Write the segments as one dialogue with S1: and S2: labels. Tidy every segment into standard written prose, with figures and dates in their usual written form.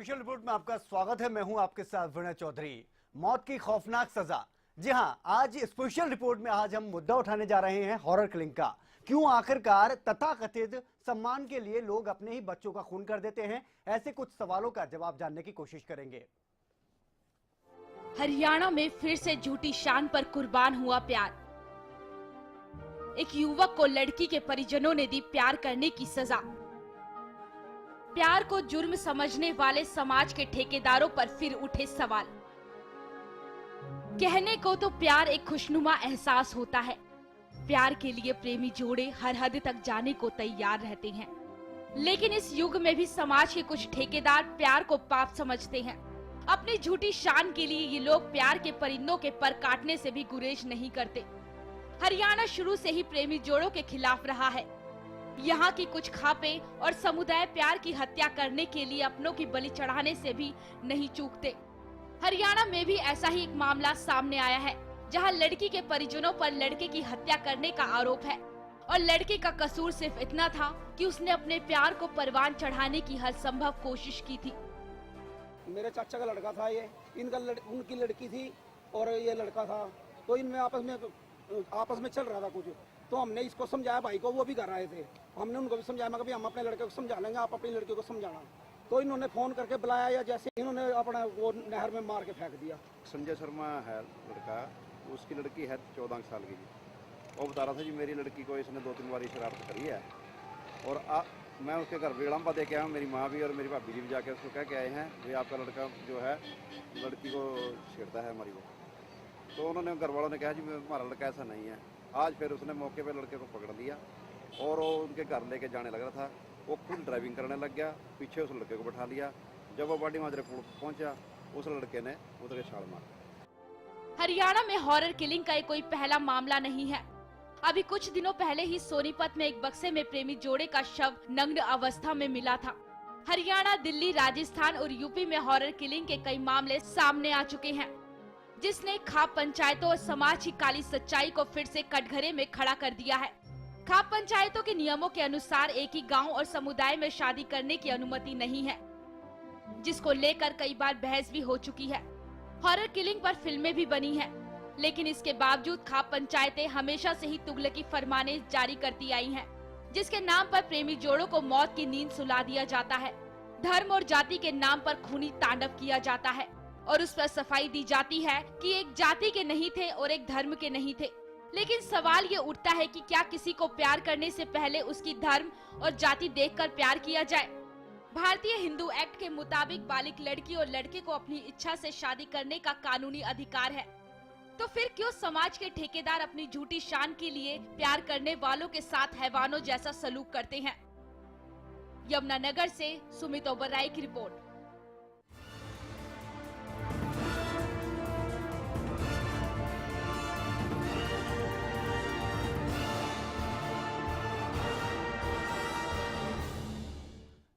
S1: Special report में आपका स्वागत है। मैं हूं आपके साथ विनय चौधरी। मौत की खौफनाक सजा। जी हां, आज स्पेशल रिपोर्ट में आज हम मुद्दा उठाने जा रहे हैं हॉरर किलिंग का। क्यों आखिरकार तथाकथित सम्मान के लिए लोग अपने ही बच्चों का खून कर देते हैं, ऐसे कुछ सवालों का जवाब जानने की कोशिश करेंगे।
S2: हरियाणा में फिर से झूठी शान पर कुर्बान हुआ प्यार। एक युवक को लड़की के परिजनों ने दी प्यार करने की सजा। प्यार को जुर्म समझने वाले समाज के ठेकेदारों पर फिर उठे सवाल। कहने को तो प्यार एक खुशनुमा एहसास होता है। प्यार के लिए प्रेमी जोड़े हर हद तक जाने को तैयार रहते हैं, लेकिन इस युग में भी समाज के कुछ ठेकेदार प्यार को पाप समझते हैं। अपनी झूठी शान के लिए ये लोग प्यार के परिंदों के पर काटने से भी गुरेज नहीं करते। हरियाणा शुरू से ही प्रेमी जोड़ों के खिलाफ रहा है। यहाँ की कुछ खापे और समुदाय प्यार की हत्या करने के लिए अपनों की बलि चढ़ाने से भी नहीं चूकते। हरियाणा में भी ऐसा ही एक मामला सामने आया है, जहाँ लड़की के परिजनों पर लड़के की हत्या करने का आरोप है और लड़के का कसूर सिर्फ इतना था कि उसने अपने प्यार को परवान चढ़ाने की हर संभव कोशिश की थी।
S3: मेरे चाचा का लड़का था ये, उनकी लड़की थी और ये लड़का था, तो इनमें आपस में चल रहा था कुछ। तो हमने इसको समझाया, भाई को, वो भी घर आए थे, हमने उनको भी समझाया। मैं कभी हम अपने लड़के को समझा लेंगे, आप अपनी लड़की को समझाना। तो इन्होंने फोन करके बुलाया या जैसे इन्होंने अपना वो नहर में मार के फेंक दिया।
S4: संजय शर्मा है लड़का, उसकी लड़की है 14 साल की जी। वो बता रहा था जी मेरी लड़की को इसने 2-3 बार शरारत करी है और मैं उसके घर विड़म्बा दे के आया हूँ। मेरी माँ भी और मेरी भाभी जी भी जाके उसको कह के आए हैं कि आपका लड़का जो है लड़की को छेड़ता है हमारी को। तो उन्होंने घर वालों ने कहा जी हमारा लड़का ऐसा नहीं है। आज फिर उसने मौके पे लड़के को पकड़ लिया और वो उनके घर लेके जाने लग रहा था। वो खुद ड्राइविंग करने लग गया, पीछे उस लड़के को बैठा लिया। जब वो बाडी माजरे पहुंचा, उस लड़के ने उधर के छाल मारा।
S2: हरियाणा में हॉरर किलिंग का कोई पहला मामला नहीं है। अभी कुछ दिनों पहले ही सोनीपत में एक बक्से में प्रेमी जोड़े का शव नग्न अवस्था में मिला था। हरियाणा, दिल्ली, राजस्थान और यूपी में हॉरर किलिंग के कई मामले सामने आ चुके हैं, जिसने खाप पंचायतों और समाज की काली सच्चाई को फिर से कटघरे में खड़ा कर दिया है। खाप पंचायतों के नियमों के अनुसार एक ही गांव और समुदाय में शादी करने की अनुमति नहीं है, जिसको लेकर कई बार बहस भी हो चुकी है। हॉरर किलिंग पर फिल्में भी बनी हैं, लेकिन इसके बावजूद खाप पंचायतें हमेशा से ही तुगलकी फरमाने जारी करती आई हैं, जिसके नाम पर प्रेमी जोड़ों को मौत की नींद सुला दिया जाता है। धर्म और जाति के नाम पर खूनी तांडव किया जाता है और उस पर सफाई दी जाती है कि एक जाति के नहीं थे और एक धर्म के नहीं थे। लेकिन सवाल ये उठता है कि क्या किसी को प्यार करने से पहले उसकी धर्म और जाति देखकर प्यार किया जाए? भारतीय हिंदू एक्ट के मुताबिक बालिग लड़की और लड़के को अपनी इच्छा से शादी करने का कानूनी अधिकार है। तो फिर क्यों समाज के ठेकेदार अपनी झूठी शान के लिए प्यार करने वालों के साथ हैवानों जैसा सलूक करते हैं? यमुनानगर से सुमित ओबराय की रिपोर्ट।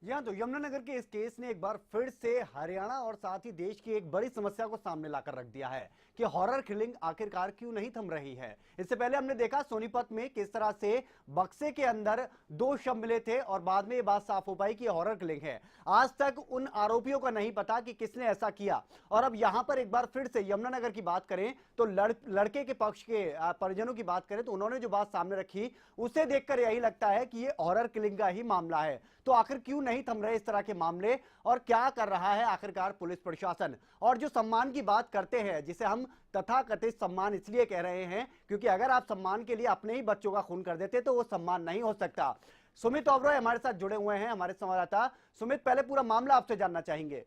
S1: यहाँ तो यमुनानगर के इस केस ने एक बार फिर से हरियाणा और साथ ही देश की एक बड़ी समस्या को सामने लाकर रख दिया है कि हॉरर किलिंग आखिरकार क्यों नहीं थम रही है। इससे पहले हमने देखा सोनीपत में किस तरह से बक्से के अंदर 2 शव मिले थे और बाद में ये बात साफ हो पाई कि हॉरर किलिंग है। आज तक उन आरोपियों का नहीं पता कि किसने ऐसा किया। और अब यहां पर एक बार फिर से यमुनानगर की बात करें तो लड़के के पक्ष के परिजनों की बात करें तो उन्होंने जो बात सामने रखी उसे देखकर यही लगता है कि ये हॉरर किलिंग का ही मामला है। तो आखिर क्यों नहीं थम रहे इस तरह के मामले और क्या कर रहा है आखिरकार पुलिस प्रशासन? और जो सम्मान की बात करते हैं, जिसे हम तथाकथित सम्मान इसलिए कह रहे हैं क्योंकि अगर आप सम्मान के लिए अपने ही बच्चों का खून कर देते तो वो सम्मान नहीं हो सकता। सुमित ओबराय हमारे साथ जुड़े हुए हैं, हमारे संवाददाता। सुमित, पहले पूरा मामला आपसे जानना चाहेंगे।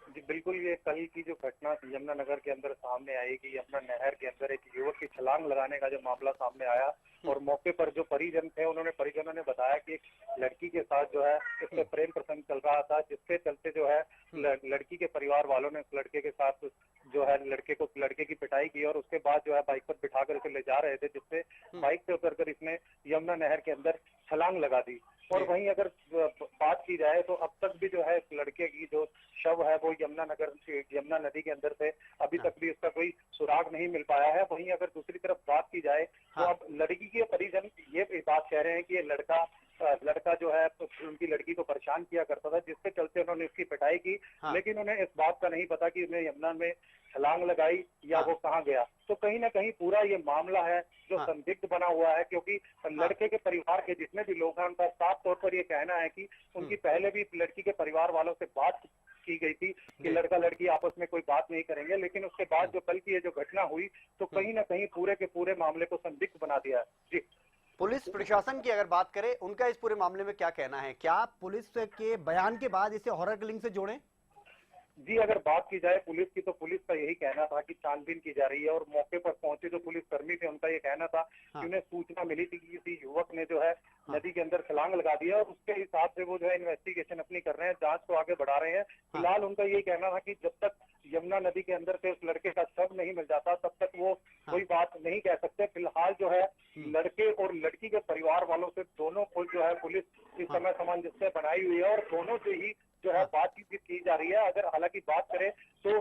S5: जी बिल्कुल, ये कल की जो घटना यमुनानगर के अंदर सामने आई कि यमुना नहर के अंदर एक युवक की छलांग लगाने का जो मामला सामने आया और मौके पर जो परिजन थे परिजनों ने बताया कि एक लड़की के साथ जो है इससे प्रेम प्रसंग चल रहा था, जिसके चलते जो है लड़की के परिवार वालों ने लड़के के साथ जो है लड़के की पिटाई की और उसके बाद जो है बाइक पर बिठाकर इसे ले जा रहे थे, जिससे बाइक से उतरकर इसने यमुना नहर के अंदर छलांग लगा दी। और वहीं अगर बात की जाए तो अब तक भी जो है लड़के की जो शव है वो यमुना नदी के अंदर से अभी तक भी उसका कोई सुराग नहीं मिल पाया है। वहीं अगर दूसरी तरफ बात की जाए तो अब लड़की के परिजन ये बात कह रहे हैं कि ये लड़का लड़का जो है तो उनकी लड़की को परेशान किया करता था, जिसके चलते उन्होंने उसकी पिटाई की। लेकिन उन्हें इस बात का नहीं पता कि उसने यमुना में छलांग लगाई या वो कहाँ गया। तो कहीं ना कहीं पूरा ये मामला है जो संदिग्ध बना हुआ है, क्योंकि लड़के के परिवार के जितने भी लोग हैं उनका साफ तौर पर ये कहना है कि उनकी पहले भी लड़की के परिवार वालों से बात की गई थी कि लड़का लड़की आपस में कोई बात नहीं करेंगे। लेकिन उसके बाद जो कल की ये जो घटना हुई तो कहीं ना कहीं पूरे के पूरे मामले को संदिग्ध बना दिया है। जी,
S1: पुलिस प्रशासन की अगर बात करें, उनका इस पूरे मामले में क्या कहना है? क्या पुलिस के बयान के बाद इसे हॉरर किलिंग से जोड़ें?
S5: जी, अगर बात की जाए पुलिस की तो पुलिस का यही कहना था कि छानबीन की जा रही है, और मौके पर पहुंचे जो पुलिस कर्मी थे उनका ये कहना था कि उन्हें सूचना मिली थी कि किसी युवक ने जो है नदी के अंदर छलांग लगा दिया, और उसके हिसाब से वो जो है इन्वेस्टिगेशन अपनी कर रहे हैं, जांच को आगे बढ़ा रहे हैं। फिलहाल उनका यही कहना था कि जब तक यमुना नदी के अंदर से उस लड़के का शव नहीं मिल जाता तब तक वो कोई बात नहीं कह सकते। फिलहाल जो है लड़के और लड़की के परिवार वालों से दोनों को जो है पुलिस इस समय सामंजस्य बनाई हुई है, और दोनों से ही जो है बातचीत की जा रही है। अगर हालांकि बात करें तो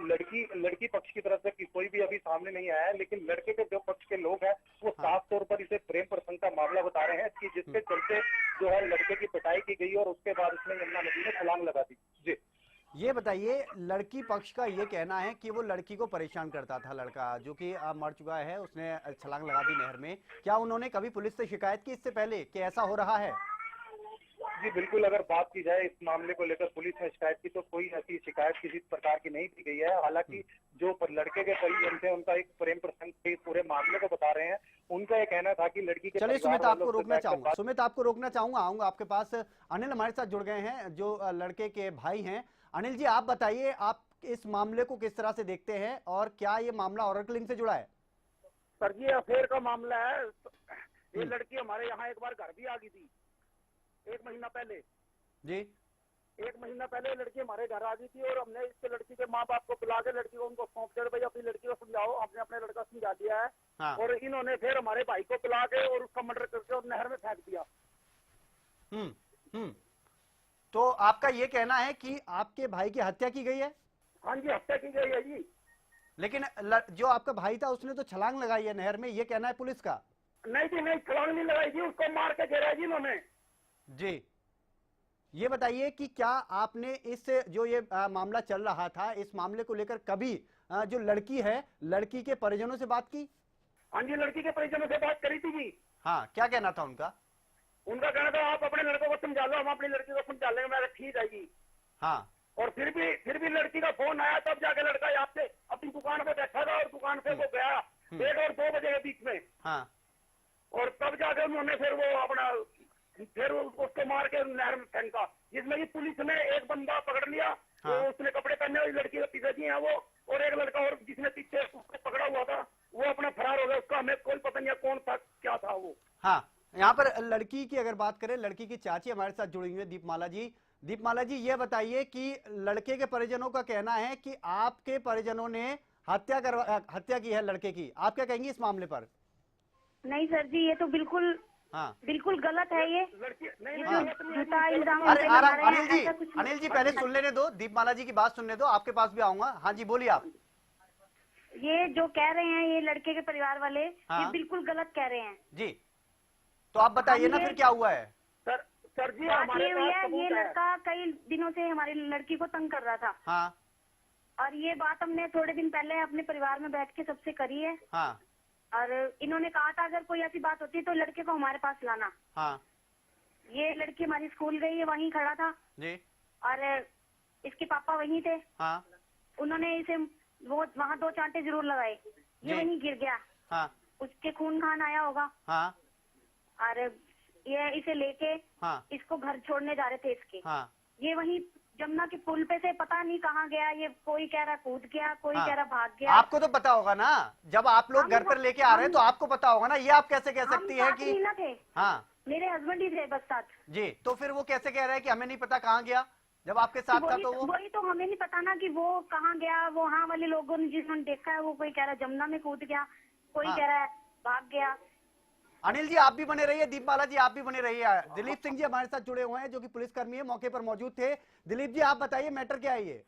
S5: लड़की पक्ष की तरफ से कोई भी अभी सामने नहीं आया है, लेकिन लड़के के जो पक्ष के लोग हैं वो साफ तौर पर इसे प्रेम प्रसंग का मामला बता रहे हैं कि जिसके चलते जो है लड़के की पिटाई की गई और उसके बाद उसने यमुना नदी में छलांग लगा दी। जी,
S1: ये बताइए, लड़की पक्ष का ये कहना है कि वो लड़की को परेशान करता था, लड़का जो कि मर चुका है, उसने छलांग लगा दी नहर में। क्या उन्होंने कभी पुलिस से शिकायत की इससे पहले कि ऐसा हो रहा है?
S5: जी बिल्कुल, अगर बात की जाए इस मामले को लेकर पुलिस ने शिकायत की तो कोई ऐसी शिकायत किसी प्रकार की नहीं दी गई है। हालांकि जो लड़के के परिजन थे उनका एक प्रेम प्रसंग से इस पूरे मामले को बता रहे हैं। उनका ये कहना था कि लड़की के
S1: चलिए सुमित, आपको रोकना चाहूंगा, आऊंगा आपके पास। अनिल हमारे साथ जुड़ गए हैं जो लड़के के भाई हैं। अनिल जी, आप बताइए, आप इस मामले को किस तरह से देखते हैं और क्या ये मामला हॉरर किलिंग से जुड़ा है?
S3: सर जी, अफेयर का मामला है। ये लड़की हमारे यहाँ एक बार घर भी आ गई थी 1 महीना पहले।
S1: जी,
S3: 1 महीना पहले लड़की हमारे घर आ गई थी और हमने इसके लड़की के माँ बाप को बुला के लड़की को उनको सौंप दिया, भाई अपनी लड़की को समझाओ। हमने अपने लड़का समझा दिया है।
S1: हाँ।
S3: और इन्होंने फिर हमारे भाई को बुला के और उसका मर्डर करके और नहर में फेंक दिया।
S1: तो आपका ये कहना है कि आपके भाई की हत्या की गई है?
S3: हाँ जी, हत्या की गई है जी।
S1: लेकिन जो आपका भाई था उसने तो छलांग लगाई है नहर में, ये कहना है पुलिस का।
S3: नहीं जी, नहीं, छलांग नहीं लगाई जी, उसको मार के गिरा जी इन्होंने।
S1: जी, ये बताइए कि क्या आपने इस जो ये मामला चल रहा था, इस मामले को लेकर कभी जो लड़की है, लड़की के परिजनों से बात की?
S3: हाँ जी, लड़की के परिजनों से बात करी थी जी।
S1: हाँ, क्या कहना था उनका?
S3: उनका कहना था आप अपने लड़कों को समझा लो, हम अपनी लड़की को समझा लेंगे। मैं ठीक है जी।
S1: हाँ।
S3: और फिर भी लड़की का फोन आया, तब जाके लड़का यहाँ से अपनी दुकान पे बैठा था और दुकान से वो गया 1 और 2 बजे के बीच में।
S1: हाँ।
S3: और तब जाके उन्होंने फिर वो अपना फिर उसको मार के नहर में फेंका, जिसमें कि पुलिस ने एक बंदा पकड़ लिया।
S1: हाँ।
S3: तो उसने कपड़े पहने हुई लड़की के पीछे जी है वो, और एक लड़का और जिसने पीछे उसको पकड़ा हुआ था वो अपना फरार हो गया। उसका हमें कोई पता नहीं है कौन था, क्या था वो।
S1: हाँ, यहाँ पर लड़की की अगर बात करें, लड़की की चाची हमारे साथ जुड़ी हुई है, दीपमाला जी। दीपमाला जी, ये बताइए कि लड़के के परिजनों का कहना है कि आपके परिजनों ने हत्या की है लड़के की, आप क्या कहेंगी इस मामले पर?
S6: नहीं सर जी, ये तो बिल्कुल बिल्कुल गलत है। ये
S3: लड़की नहीं,
S6: झूठा इल्जाम
S1: अरे अनिल जी पहले सुन लेने दो, दीपमाला जी की बात सुनने दो, आपके पास भी आऊंगा। हाँ जी, बोलिए आप।
S6: ये जो कह रहे हैं ये लड़के के परिवार वाले, ये बिल्कुल गलत कह रहे हैं
S1: जी। तो आप बताइए ना फिर क्या हुआ है?
S3: सर जी,
S6: बात ये हुई है, ये लड़का कई दिनों से हमारी लड़की को तंग कर रहा था।
S1: हाँ।
S6: और ये बात हमने थोड़े दिन पहले अपने परिवार में बैठ के सबसे करी है।
S1: हाँ।
S6: और इन्होंने कहा था अगर कोई ऐसी बात होती है तो लड़के को हमारे पास लाना।
S1: हाँ।
S6: ये लड़की हमारी स्कूल गई है, वहीं खड़ा था
S1: जी।
S6: और इसके पापा वहीं थे।
S1: हाँ।
S6: उन्होंने इसे वो वहाँ 2 चांटे जरूर लगाए, ये वहीं गिर गया।
S1: हाँ।
S6: उसके खून खान आया होगा।
S1: हाँ।
S6: और ये इसे लेके
S1: हाँ।
S6: इसको घर छोड़ने जा रहे थे इसके।
S1: हाँ।
S6: ये वहीं जमुना के पुल पे से पता नहीं कहाँ गया। ये कोई कह रहा कूद गया, कोई
S1: हाँ।
S6: कह रहा भाग गया।
S1: आपको तो पता होगा ना, जब आप लोग घर पर लेके आ रहे हैं तो आपको पता होगा ना। ये आप कैसे कह सकती है कि
S6: हम थे?
S1: हाँ,
S6: मेरे हस्बैंड ही थे बस साथ।
S1: जी। तो फिर वो कैसे कह रहे हैं कि हमें नहीं पता कहाँ गया, जब आपके साथ था? तो
S6: वही तो हमें नहीं पता ना कि वो कहाँ गया। वो हाँ वाले लोगों ने जिन्होंने देखा है, वो कोई कह रहा है जमुना में कूद गया, कोई कह रहा है भाग गया।
S1: अनिल जी, आप भी बने रहिए, दीपमाला जी आप भी बने रहिए। दिलीप सिंह जी हमारे साथ जुड़े हुए हैं जो कि पुलिसकर्मी है, मौके पर मौजूद थे। दिलीप जी, आप बताइए मैटर क्या है ये?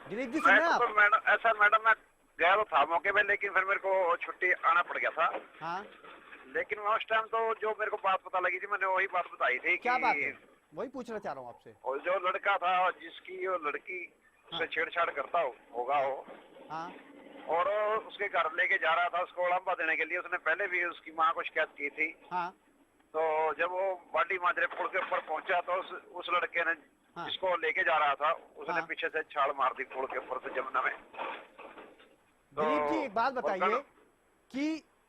S1: दिलीप जी, सुन रहे हैं आप?
S4: मैडम मैं गया तो था मौके पे, लेकिन फिर मेरे को छुट्टी आना पड़ गया था।
S1: हाँ।
S4: लेकिन उस टाइम तो जो मेरे को बात पता लगी थी, मैंने वही बात बताई थी।
S1: क्या
S4: कि
S1: बात है? वही पूछना चाह रहा हूँ आपसे।
S4: और जो लड़का था जिसकी वो लड़की से छेड़छाड़ करता होगा वो,
S1: हाँ
S4: और उसके घर लेके जा रहा था उसको उड़म्बा देने के लिए। उसने पहले भी उसकी माँ को शिकायत की थी।
S1: हाँ
S4: तो जब वो बाडी माजरे पुल के ऊपर पहुंचा तो उस लड़के ने
S1: हाँ।
S4: जिसको लेके जा रहा था उसने
S1: हाँ।
S4: पीछे से छाल मार दी पुल के ऊपर से जमुना में।
S1: दिलीप जी एक बात बताइए
S4: और
S1: कि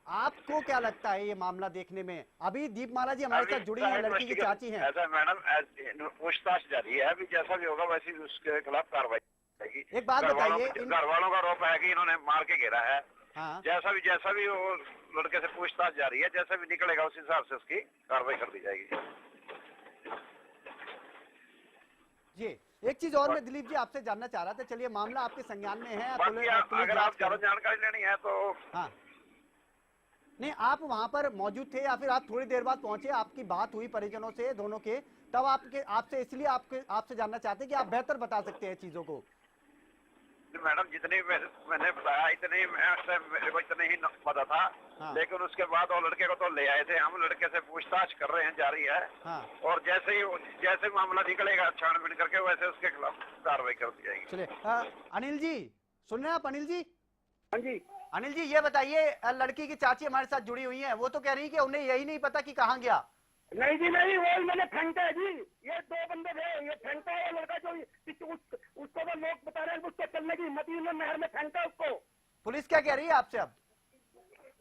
S1: आपको क्या लगता है ये मामला देखने में? अभी दीपमाला जी हमारे साथ जुड़ी है, लड़की की चाची हैं।
S4: ऐसा मैडम पूछताछ जारी है, अभी जैसा भी होगा वैसे ही उसके खिलाफ कार्रवाई जाएगी।
S1: एक बात बताइए,
S4: घर वालों का आरोप है कि इन्होंने मार के घेरा है।
S1: हाँ
S4: जैसा भी वो लड़के से पूछताछ जारी है, जैसा भी निकलेगा उस हिसाब से उसकी कार्रवाई कर दी जाएगी।
S1: जी एक चीज और मैं दिलीप जी आपसे जानना चाह रहा था, चलिए मामला आपके संज्ञान में है,
S4: बाकी
S1: पुलिस
S4: अगर
S1: जांच
S4: आप
S1: कर
S4: ज्यादा
S1: रही है।
S4: जानकारी लेनी है तो
S1: हाँ नहीं, आप वहां पर मौजूद थे या फिर आप थोड़ी देर बाद पहुंचे, आपकी बात हुई परिजनों से दोनों के, तब आपसे इसलिए आपसे जानना चाहते हैं कि आप बेहतर बता सकते हैं चीजों को।
S4: मैडम जितनी मैंने बताया इतने मेरे को इतने ही पता था।
S1: हाँ।
S4: लेकिन उसके बाद वो लड़के को तो ले आए थे हम, लड़के से पूछताछ कर रहे हैं, जारी है।
S1: हाँ
S4: और जैसे मामला निकलेगा छानबीन करके वैसे उसके खिलाफ कार्रवाई कर दी जाएगी।
S1: चलिए अनिल जी सुन रहे हैं आप? अनिल जी,
S3: हाँ जी।
S1: अनिल जी ये बताइए, लड़की की चाची हमारे साथ जुड़ी हुई हैं, वो तो कह रही है कि उन्हें यही नहीं पता कि कहाँ गया।
S3: नहीं जी नहीं, वो मैंने फेंका है जी। ये दो बंदे थे, ये फेंका है लड़का जो उसको तो लोग बता रहे हैं उसको चलने की हिम्मत ही नहीं, नहर में फेंका उसको।
S1: पुलिस क्या कह रही है आपसे अब?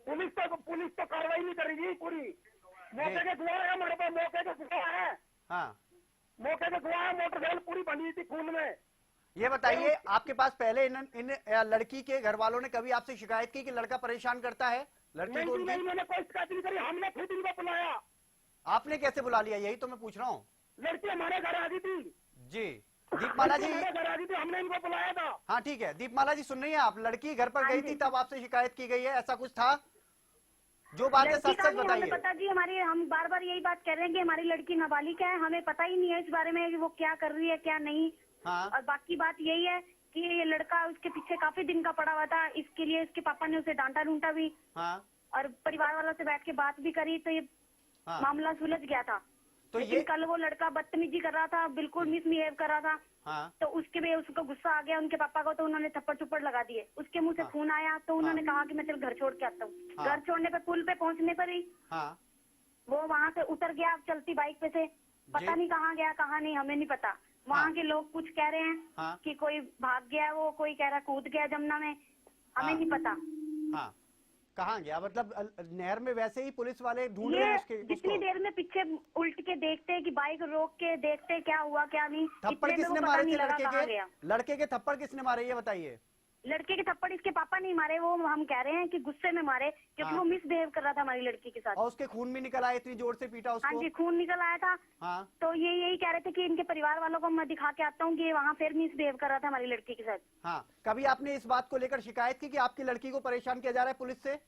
S3: पुलिस तो कार्रवाई नहीं कर रही पूरी। मौके के गवाह है हमारे पास, मौके के गवाह है।
S1: हाँ
S3: मौके के गवाह है, मोटरसाइकिल पूरी बनी थी खून में।
S1: ये बताइए, आपके पास पहले इन लड़की के घर वालों ने कभी आपसे शिकायत की कि लड़का परेशान करता है लड़की
S3: नहीं
S1: को?
S3: जी नहीं, मैंने कोई शिकायत नहीं करी, हमने खुद इनको बुलाया।
S1: आपने कैसे बुला लिया, यही तो मैं पूछ रहा हूँ।
S3: लड़की हमारे घर आ गई थी
S1: जी दीपमाला जी,
S3: हमारे घर आ गई थी, हमने इनको बुलाया था।
S1: हाँ ठीक है, दीपमाला जी सुन रही हैं आप? लड़की घर पर
S6: हाँ
S1: गई
S6: जी।
S1: थी तब आपसे शिकायत की गई है, ऐसा कुछ था? जो बात है
S6: लड़की
S1: सच
S6: का
S1: सच
S6: नहीं हमें
S1: बताइए।
S6: पता जी, हम बार बार यही बात कह रहे हैं कि हमारी लड़की नाबालिग है, हमें पता ही नहीं है इस बारे में कि वो क्या कर रही है क्या नहीं।
S1: हाँ
S6: और बाकी बात यही है कि ये लड़का उसके पीछे काफी दिन का पड़ा हुआ था, इसके लिए उसके पापा ने उसे डांटा डूंटा भी
S1: हाँ
S6: और परिवार वालों से बैठ के बात भी करी, तो ये
S1: हाँ
S6: मामला सुलझ गया था।
S1: तो
S6: लेकिन
S1: ये
S6: कल वो लड़का बदतमीजी कर रहा था, बिल्कुल मिसबिहेव कर रहा था,
S1: हाँ
S6: तो उसके भी उसको गुस्सा आ गया उनके पापा को, तो उन्होंने थप्पड़ थप्पड़ लगा दिए। उसके मुंह से
S1: हाँ।
S6: खून आया तो उन्होंने कहा कि मैं चल घर छोड़ के आता हूँ।
S1: हाँ।
S6: घर छोड़ने पे पुल पे पहुंचने पर ही
S1: हाँ
S6: वो वहाँ से उतर गया चलती बाइक पे से, पता
S1: जी।
S6: नहीं कहाँ गया कहाँ नहीं, हमें नहीं पता। वहाँ
S1: हाँ।
S6: के लोग कुछ कह रहे हैं
S1: हाँ
S6: कि कोई भाग गया, वो कोई कह रहा कूद गया जमुना में, हमें
S1: हाँ।
S6: नहीं पता।
S1: हाँ कहाँ गया मतलब? नहर में वैसे ही पुलिस वाले ढूंढ रहे
S6: ये
S1: हैं उसके
S6: जितनी
S1: उसको?
S6: देर में पीछे उल्ट के देखते हैं कि बाइक रोक के देखते हैं क्या हुआ क्या नहीं,
S1: थप्पड़
S6: इतने में वो
S1: किसने
S6: पता
S1: मारे
S6: नहीं
S1: थे
S6: लगा कहाँ गया।
S1: लड़के के थप्पड़ किसने मारे ये बताइए?
S6: लड़के के थप्पड़ इसके पापा नहीं मारे, वो हम कह रहे हैं कि गुस्से में मारे, क्योंकि
S1: हाँ।
S6: वो मिसबिहेव कर रहा था हमारी लड़की के साथ।
S1: और उसके खून भी निकल आया, इतनी जोर से पीटा
S6: हाँ
S1: उसको?
S6: जी, खून निकल आया था।
S1: हाँ
S6: तो ये यही कह रहे थे कि इनके परिवार वालों को मैं दिखा के आता हूँ कि वहाँ फिर मिसबिहेव कर रहा था हमारी लड़की के साथ।
S1: हाँ कभी आपने इस बात को लेकर शिकायत की कि आपकी लड़की को परेशान किया जा रहा है पुलिस से?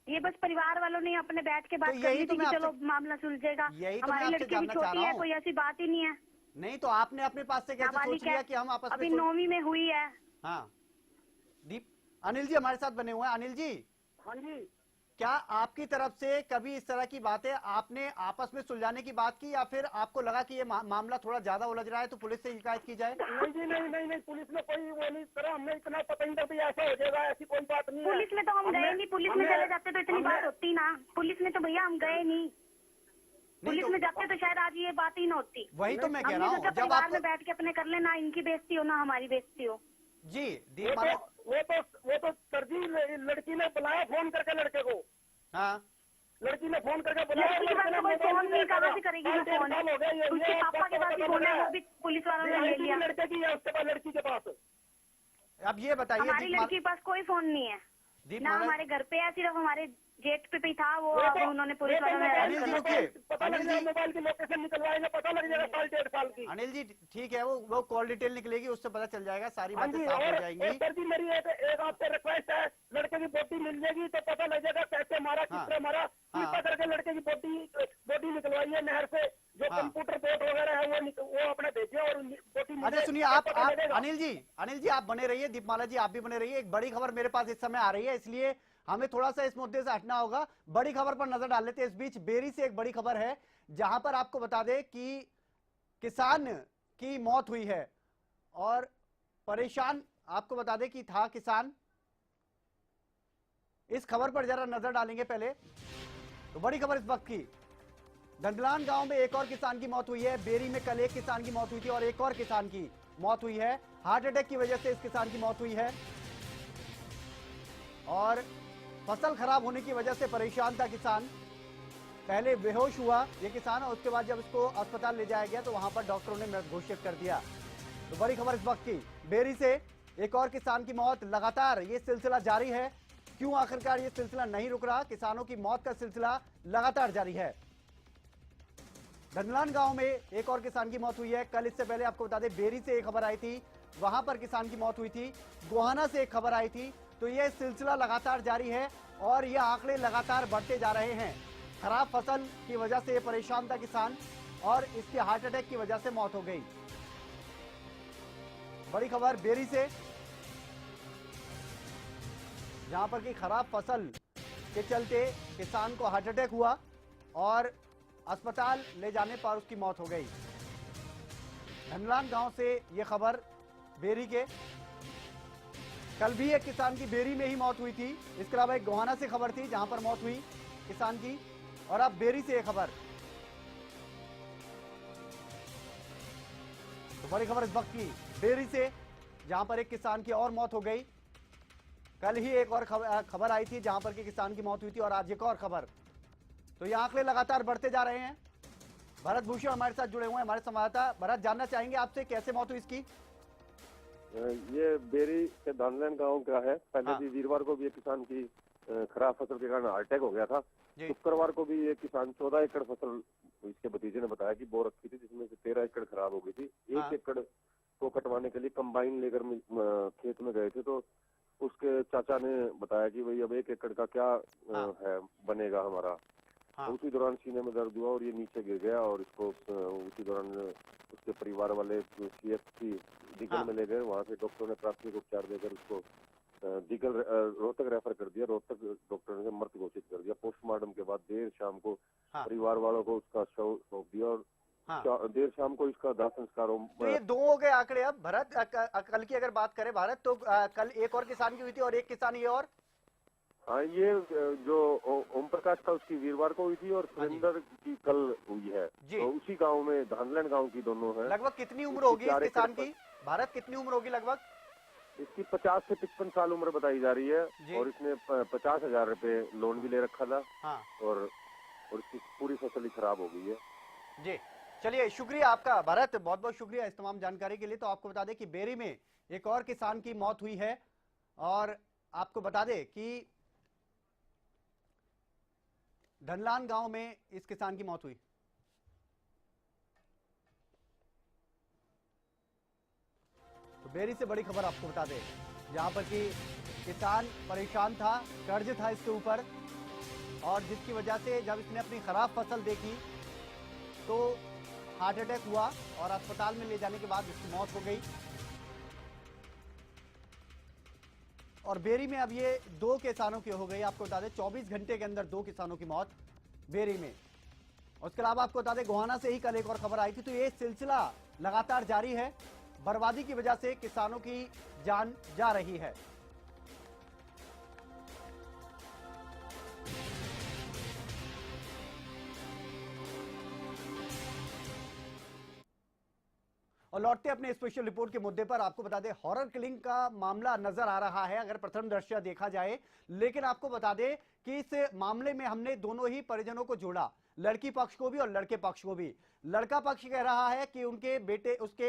S6: ये बस परिवार वालों ने अपने बैठ के बात
S1: तो
S6: कर
S1: यही
S6: ली
S1: तो
S6: थी कि
S1: मैं
S6: चलो
S1: आपसे-
S6: मामला सुलझेगा।
S1: यही तो मैं
S6: हमारी
S1: आपसे
S6: लड़की भी
S1: जानना चाह
S6: छोटी
S1: रहा
S6: है,
S1: हूँ।
S6: कोई ऐसी बात ही नहीं है।
S1: नहीं तो आपने अपने पास से कैसे सोच
S6: नाबालिग
S1: लिया
S6: है,
S1: कि हम आपस
S6: अभी
S1: में
S6: 9वीं में हुई है।
S1: हाँ दीप अनिल जी हमारे साथ बने हुए हैं। अनिल जी,
S3: हाँ जी।
S1: क्या आपकी तरफ से कभी इस तरह की बातें आपने आपस में सुलझाने की बात की, या फिर आपको लगा कि ये मामला थोड़ा ज्यादा उलझ रहा है तो पुलिस से शिकायत की जाए?
S3: नहीं जी नहीं, पुलिस ने कोई वो नहीं करा, हमने इतना पता ही था कि ऐसा हो जाएगा, ऐसी कोई बात नहीं है।
S6: पुलिस में तो हम गए नहीं, पुलिस में चले जाते तो इतनी बात होती ना। पुलिस में तो भैया हम गए नहीं, पुलिस में जाते तो शायद आज ये बात ही ना होती।
S1: वही तो मैं कह रहा
S6: हमने
S1: हूँ,
S6: सोचा
S1: जब
S6: परिवार
S1: आप
S6: में बैठ के अपने कर लेना, इनकी बेइज्जती हो ना हमारी बेइज्जती हो।
S1: जी
S3: वो
S1: दीपमाला,
S3: तो सर जी लड़की ने बुलाया फोन करके लड़के को,
S1: हाँ
S3: लड़की ने फोन करके बुलाया।
S6: लड़की के पास तो कोई फोन नहीं, कहाँ से करेगी वो फोन?
S3: हो गया
S6: उसके पापा के पास ही फोन है, वो भी पुलिस वालों ने ले लिया।
S3: लड़के की है उसके पास, लड़की के पास।
S1: अब ये बताइए
S6: हमारी लड़की के पास कोई फोन नहीं है, ना
S1: दीपमाला,
S6: हमारे घर पे है, सिर्फ हमारे गेट पे ही था वो,
S3: वो
S6: अब
S3: तो-
S6: उन्होंने पुलिस
S3: वो तो
S6: वालों ने
S1: अनिल
S6: arrest
S1: जी
S6: कर लिया।
S1: रुकिए,
S3: पता लग
S1: अनिल
S3: जाएगा,
S1: जी,
S3: मोबाइल की लोकेशन निकलवाएंगे, पता लग जाएगा साल 1.5 साल की।
S1: अनिल जी ठीक है, वो कॉल डिटेल निकलेगी, उससे पता चल जाएगा, सारी
S3: हाँ
S1: बातें
S3: जी।
S1: साफ हो
S3: और
S1: जाएंगी।
S3: सर जी मेरी एक आपसे रिक्वेस्ट है, लड़के की बॉडी मिल जाएगी तो पता लग जाएगा कैसे मारा, किस तरह मारा। कृपा करके लड़के की बॉडी निकलवाइए नहर से, जो
S1: हाँ।
S3: कंप्यूटर बोर्ड वगैरह है वो अपने भेजिए और बॉडी।
S1: अच्छा सुनिए, आप अनिल जी आप बने रहिए, दीपमाला जी आप भी बने रहिए। एक बड़ी खबर मेरे पास इस समय आ रही है, इसलिए हमें थोड़ा सा इस मुद्दे से हटना होगा। बड़ी खबर पर नजर डाल लेते हैं। इस बीच बेरी से एक बड़ी खबर है, जहां पर आपको बता दें कि किसान की मौत हुई है और परेशान आपको बता दें कि था किसान। इस खबर पर जरा नजर डालेंगे पहले। तो बड़ी खबर इस वक्त की, धंधलान गांव में एक और किसान की मौत हुई है। बेरी में कल एक किसान की मौत हुई थी और एक और किसान की मौत हुई है। हार्ट अटैक की वजह से इस किसान की मौत हुई है और फसल खराब होने की वजह से परेशान था किसान। पहले बेहोश हुआ ये किसान और उसके बाद जब इसको अस्पताल ले जाया गया तो वहां पर डॉक्टरों ने मृत घोषित कर दिया। तो बड़ी खबर इस वक्त की, बेरी से एक और किसान की मौत। लगातार ये सिलसिला जारी है। क्यों आखिरकार ये सिलसिला नहीं रुक रहा? किसानों की मौत का सिलसिला लगातार जारी है। धंधलान गांव में एक और किसान की मौत हुई है। कल इससे पहले आपको बता दें बेरी से एक खबर आई थी, वहां पर किसान की मौत हुई थी। गोहाना से एक खबर आई थी। तो यह सिलसिला लगातार जारी है और ये आंकड़े लगातार बढ़ते जा रहे हैं। खराब फसल की वजह से परेशान था किसान और इसके हार्ट अटैक की वजह से मौत हो गई। बड़ी खबर बेरी से, जहां पर कि खराब फसल के चलते किसान को हार्ट अटैक हुआ और अस्पताल ले जाने पर उसकी मौत हो गई। धनलान गांव से यह खबर बेरी के। कल भी एक किसान की बेरी में ही मौत हुई थी। इसके अलावा एक गोहाना से खबर थी जहां पर मौत हुई किसान की, और अब बेरी से एक खबर। तो बड़ी खबर इस वक्त की बेरी से, जहां पर एक किसान की और मौत हो गई। कल ही एक और खबर आई थी जहां पर कि किसान की मौत हुई थी और आज एक और खबर। तो ये आंकड़े लगातार बढ़ते जा रहे हैं। भरत भूषण हमारे साथ जुड़े हुए हैं, हमारे संवाददाता। भरत, जानना चाहेंगे आपसे कैसे मौत हुई इसकी?
S7: ये बेरी के धानलैन गांव का है। पहले
S1: हाँ।
S7: भी वीरवार को भी एक किसान की खराब फसल के कारण हार्ट अटैक हो गया था। शुक्रवार को भी एक किसान 14 एकड़ फसल, इसके भतीजे ने बताया कि बो रखी थी, जिसमें से 13 एकड़ खराब हो गई थी।
S1: हाँ।
S7: 1 एकड़ को कटवाने के लिए कंबाइन लेकर खेत में गए थे, तो उसके चाचा ने बताया कि भाई अब 1 एकड़ का क्या है बनेगा हमारा।
S1: हाँ।
S7: उसी दौरान सीने में दर्द हुआ और ये नीचे गिर गया और इसको उसी दौरान उसके परिवार वाले CHC दिगल में ले गए। वहां से डॉक्टरों ने प्राथमिक उपचार देकर उसको दिगल रोहतक रेफर कर दिया। रोहतक डॉक्टर ने मृत घोषित कर दिया। पोस्टमार्टम के बाद देर शाम को परिवार वालों को उसका शव सौंप दिया और देर शाम को इसका दाह संस्कार।
S1: तो ये दो हो गए आंकड़े। अब भरत, कल की अगर बात करें भारत, तो कल एक और किसान की हुई थी और एक किसान ये और।
S7: हाँ, ये जो ओम प्रकाश का उसकी वीरवार को हुई थी और सुरेंद्र की कल हुई है। तो उसी गांव में धानलैन गांव की दोनों है।
S1: लगभग कितनी उम्र होगी इस किसान की भारत? कितनी उम्र होगी लगभग?
S7: इसकी 50 से 55 साल उम्र बताई जा रही है और इसने 50,000 रुपए लोन भी ले रखा था।
S1: हाँ।
S7: और इसकी पूरी फसल ही खराब हो गई है।
S1: जी, चलिए शुक्रिया आपका भरत, बहुत बहुत शुक्रिया इस तमाम जानकारी के लिए। तो आपको बता दें कि बेरी में एक और किसान की मौत हुई है और आपको बता दें कि धनलान गांव में इस किसान की मौत हुई। तो बेरी से बड़ी खबर आपको बता दें, जहां पर कि किसान परेशान था, कर्ज था इसके ऊपर और जिसकी वजह से जब इसने अपनी खराब फसल देखी तो हार्ट अटैक हुआ और अस्पताल में ले जाने के बाद इसकी मौत हो गई। और बेरी में अब ये 2 किसानों की हो गई। आपको बता दें 24 घंटे के अंदर 2 किसानों की मौत बेरी में। और उसके अलावा आपको बता दें गोहाना से ही कल एक और खबर आई थी। तो ये सिलसिला लगातार जारी है। बर्बादी की वजह से किसानों की जान जा रही है। और लौटते अपने स्पेशल रिपोर्ट के मुद्दे पर, आपको बता दें हॉरर किलिंग का मामला नजर आ रहा है अगर प्रथम दृष्टया देखा जाए। लेकिन आपको बता दें कि इस मामले में हमने दोनों ही परिजनों को जोड़ा, लड़की पक्ष को भी और लड़के पक्ष को भी। लड़का पक्ष कह रहा है कि उसके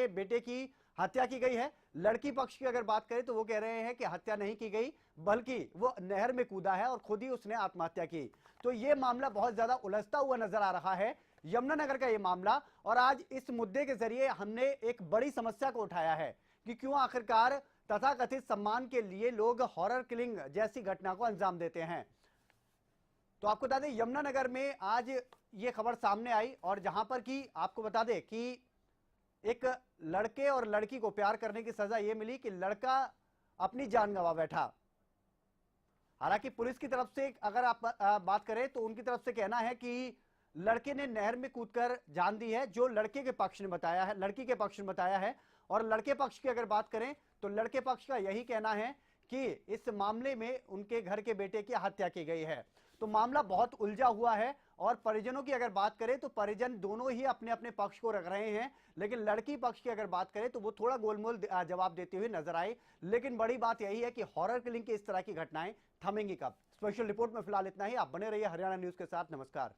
S1: बेटे की हत्या की गई है। लड़की पक्ष की अगर बात करें तो वो कह रहे हैं कि हत्या नहीं की गई, बल्कि वो नहर में कूदा है और खुद ही उसने आत्महत्या की। तो ये मामला बहुत ज्यादा उलझता हुआ नजर आ रहा है, यमुनानगर का ये मामला। और आज इस मुद्दे के जरिए हमने एक बड़ी समस्या को उठाया है कि क्यों आखिरकार तथाकथित सम्मान के लिए लोग हॉरर किलिंग जैसी घटना को अंजाम देते हैं। तो आपको बता दें यमुनानगर में आज ये खबर सामने आई और जहां पर कि आपको बता दें कि एक लड़के और लड़की को प्यार करने की सजा यह मिली कि लड़का अपनी जान गंवा बैठा। हालांकि पुलिस की तरफ से अगर आप बात करें तो उनकी तरफ से कहना है कि लड़के ने नहर में कूदकर जान दी है, जो लड़के के पक्ष ने बताया है, लड़की के पक्ष ने बताया है। और लड़के पक्ष की अगर बात करें तो लड़के पक्ष का यही कहना है कि इस मामले में उनके घर के बेटे की हत्या की गई है। तो मामला बहुत उलझा हुआ है और परिजनों की अगर बात करें तो परिजन दोनों ही अपने अपने पक्ष को रख रहे हैं, लेकिन लड़की पक्ष की अगर बात करें तो वो थोड़ा गोलमोल जवाब देते हुए नजर आए। लेकिन बड़ी बात यही है कि हॉरर किलिंग की इस तरह की घटनाएं थमेंगी कब। स्पेशल रिपोर्ट में फिलहाल इतना ही। आप बने रहिए हरियाणा न्यूज के साथ। नमस्कार।